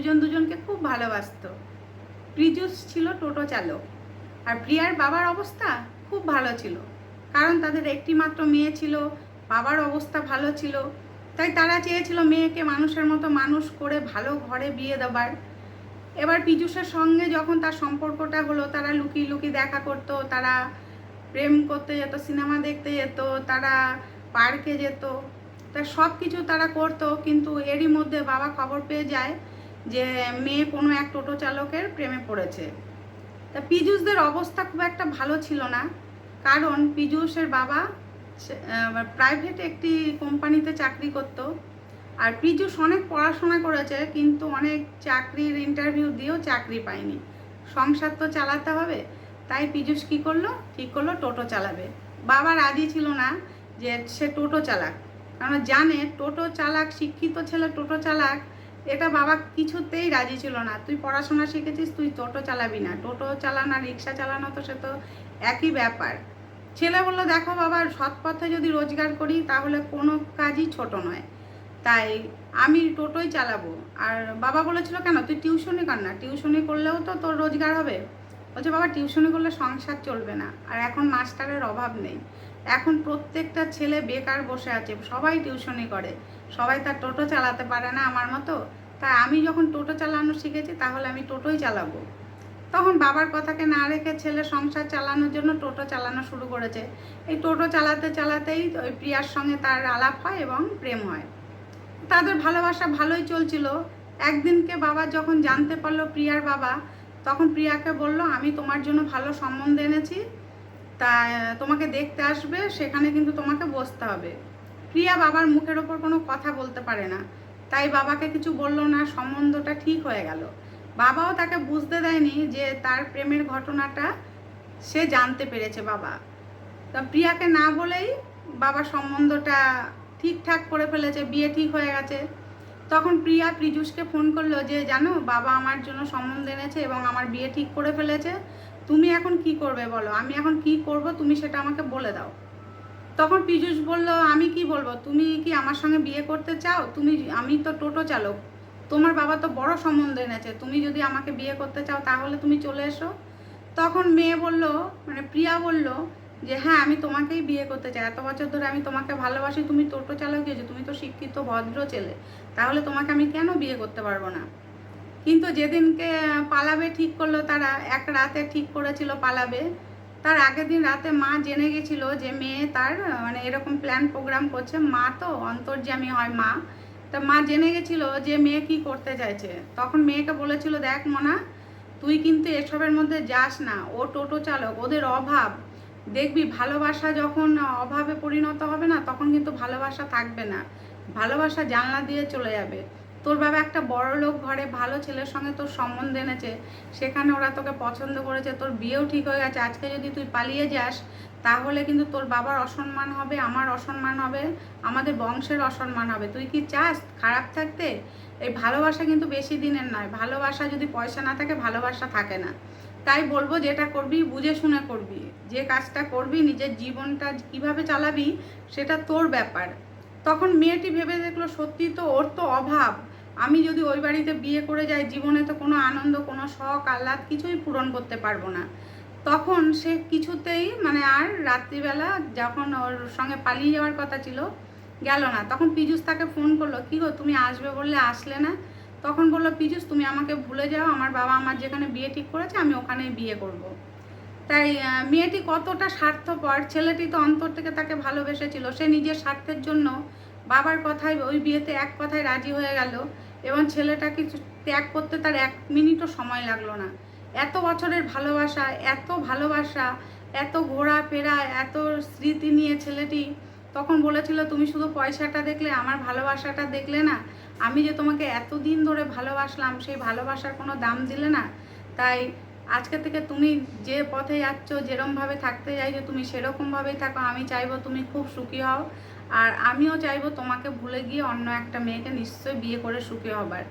দুজন দুজনকে খুব ভালোবাসতো। পীযূষ ছিল টোটো চালক, আর প্রিয়ার বাবার অবস্থা খুব ভালো ছিল, কারণ তাদের একটি মাত্র মেয়ে ছিল, বাবার অবস্থা ভালো ছিল, তাই তারা চেয়েছিল মেয়েকে মানুষের মতো মানুষ করে ভালো ঘরে বিয়ে দেবার। এবার পীযূষের সঙ্গে যখন তার সম্পর্কটা হলো, তারা লুকিয়ে লুকিয়ে দেখা করতো, তারা প্রেম করতে যেত, সিনেমা দেখতে যেত, তারা পার্কে যেত, তা সব কিছু তারা করতো। কিন্তু এরই মধ্যে বাবা খবর পেয়ে যায় যে মেয়ে কোনো এক টোটো চালকের প্রেমে পড়েছে। তা পীযূষদের অবস্থা খুব একটা ভালো ছিল না, কারণ পীযূষের বাবা প্রাইভেট একটি কোম্পানিতে চাকরি করতো, আর পীযূষ অনেক পড়াশোনা করেছে, কিন্তু অনেক চাকরির ইন্টারভিউ দিয়েও চাকরি পায়নি। সংসার তো চালাতে হবে, তাই পীযূষ কী করলো, ঠিক করলো টোটো চালাবে। বাবা রাজি ছিল না যে সে টোটো চালাক, কারণ জানে টোটো চালাক, শিক্ষিত ছেলে টোটো চালাক, এটা বাবা কিছুতেই রাজি ছিল না। তুই পড়াশোনা শিখেছিস, তুই টোটো চালাবি না, টোটো চালানো রিক্সা চালানো তো সে তো একই ব্যাপার। ছেলে বললো, দেখো বাবা, সৎ পথে যদি রোজগার করি তাহলে কোনো কাজই ছোট নয়, তাই আমি টোটোই চালাবো। আর বাবা বলেছিল, কেন তুই টিউশনি কর না, টিউশনি করলেও তো তোর রোজগার হবে। বলছে, বাবা টিউশনি করলে সংসার চলবে না, আর এখন মাস্টারের অভাব নেই, এখন প্রত্যেকটা ছেলে বেকার বসে আছে, সবাই টিউশনি করে, সবাই তার টোটো চালাতে পারে না আমার মতো, তাই আমি যখন টোটো চালানো শিখেছি তাহলে আমি টোটোই চালাবো। তখন বাবার কথাকে না রেখে ছেলে সংসার চালানোর জন্য টোটো চালানো শুরু করেছে। এই টোটো চালাতে চালাতেই ওই প্রিয়ার সঙ্গে তার আলাপ হয় এবং প্রেম হয়। তাদের ভালোবাসা ভালোই চলছিল। একদিনকে বাবা যখন জানতে পারলো প্রিয়ার বাবা, তখন প্রিয়াকে বলল, আমি তোমার জন্য ভালো সম্বন্ধ এনেছি, তা তোমাকে দেখতে আসবে, সেখানে কিন্তু তোমাকে বসতে হবে। প্রিয়া বাবার মুখের ওপর কোনো কথা বলতে পারে না, তাই বাবাকে কিছু বলল না, সম্বন্ধটা ঠিক হয়ে গেল। বাবাও তাকে বুঝতে দেয়নি যে তার প্রেমের ঘটনাটা সে জানতে পেরেছে বাবা। তা প্রিয়াকে না বলেই বাবা সম্বন্ধটা ঠিকঠাক করে ফেলেছে, বিয়ে ঠিক হয়ে গেছে। তখন প্রিয়া পীযূষকে ফোন করলো যে, জানো বাবা আমার জন্য সম্বন্ধ এনেছে এবং আমার বিয়ে ঠিক করে ফেলেছে, তুমি এখন কি করবে বলো, আমি এখন কি করব তুমি সেটা আমাকে বলে দাও। তখন পীযূষ বলল, আমি কি বলবো, তুমি কি আমার সঙ্গে বিয়ে করতে চাও? আমি তো টোটো চালক, তোমার বাবা তো বড় সম্বন্ধ এনেছে, তুমি যদি আমাকে বিয়ে করতে চাও তাহলে তুমি চলে এসো। তখন মেয়ে বলল, মানে প্রিয়া বলল যে, হ্যাঁ আমি তোমাকেই বিয়ে করতে চাই, এত বছর ধরে আমি তোমাকে ভালোবাসি, তুমি টোটো চালক হয়েছো, তুমি তো শিক্ষিত ভদ্র ছেলে, তাহলে তোমাকে আমি কেন বিয়ে করতে পারবো না। কিন্তু যেদিনকে পালাবে ঠিক করলো, তারা এক রাতে ঠিক করেছিল পালাবে, তার আগের দিন রাতে মা জেনে গেছিল যে মেয়ে তার মানে এরকম প্ল্যান প্রোগ্রাম করছে। মা তো অন্তর্যামী হয় মা, তা মা জেনে গেছিল যে মেয়ে কি করতে চাইছে। তখন মেয়েকে বলেছিল, দেখ মনা, তুই কিন্তু এসবের মধ্যে যাস না, ও টোটো চালক, ওদের অভাব, দেখবি ভালোবাসা যখন অভাবে পরিণত হবে না, তখন কিন্তু ভালোবাসা থাকবে না, ভালোবাসা জানলা দিয়ে চলে যাবে। তোর বাবা একটা বড় লোক ঘরে ভালো ছেলের সঙ্গে তোর সম্বন্ধ এনেছে, সেখানে ওরা তোকে পছন্দ করেছে, তোর বিয়েও ঠিক হয়ে গেছে, আজকে যদি তুই পালিয়ে যাস তাহলে কিন্তু তোর বাবার অসম্মান হবে, আমার অসম্মান হবে, আমাদের বংশের অসম্মান হবে। তুই কি চাস খারাপ থাকতে? এই ভালোবাসা কিন্তু বেশি দিনের নয়, ভালোবাসা যদি পয়সা না থাকে ভালোবাসা থাকে না। তাই বলবো, যেটা করবি বুঝে শুনে করবি, যে কাজটা করবি, নিজের জীবনটা কিভাবে চালাবি সেটা তোর ব্যাপার। তখন মেয়েটি ভেবে দেখলো, সত্যি তো ওর তো অভাব, আমি যদি ওই বাড়িতে বিয়ে করে যাই জীবনে তো কোনো আনন্দ, কোনো শখ আহ্লাদ কিছুই পূরণ করতে পারবো না। তখন সে কিছুতেই মানে আর রাত্রিবেলা যখন ওর সঙ্গে পালিয়ে যাওয়ার কথা ছিল গেল না। তখন পীযূষ তাকে ফোন করলো, কী গো তুমি আসবে বললে আসলে না? তখন বললো, পীযূষ তুমি আমাকে ভুলে যাও, আমার বাবা আমার যেখানে বিয়ে ঠিক করেছে আমি ওখানেই বিয়ে করব। তাই মেয়েটি কতটা স্বার্থপর, ছেলেটি তো অন্তর থেকে তাকে ভালোবেসেছিল, সে নিজের স্বার্থের জন্য বাবার কথায় ওই বিয়েতে এক কথায় রাজি হয়ে গেল, এবং ছেলেটা কিছু ত্যাগ করতে তার 1 মিনিটও সময় লাগলো না। এত বছরের ভালোবাসা, এত ভালোবাসা, এত ঘোরাফেরা, এত স্মৃতি নিয়ে ছেলেটি তখন বলেছিল, তুমি শুধু পয়সাটা দেখলে, আমার ভালোবাসাটা দেখলে না, আমি যে তোমাকে এতদিন ধরে ভালোবাসলাম সেই ভালোবাসার কোনো দাম দিলে না। তাই আজকে থেকে তুমি যে পথে যাচ্ছ, যেরকমভাবে থাকতে চাইছো তুমি সেরকমভাবেই থাকো, আমি চাইবো তুমি খুব সুখী হও, আর আমিও চাইবো তোমাকে ভুলে গিয়ে অন্য একটা মেয়েকে নিশ্চয়ই বিয়ে করে সুখী হবার।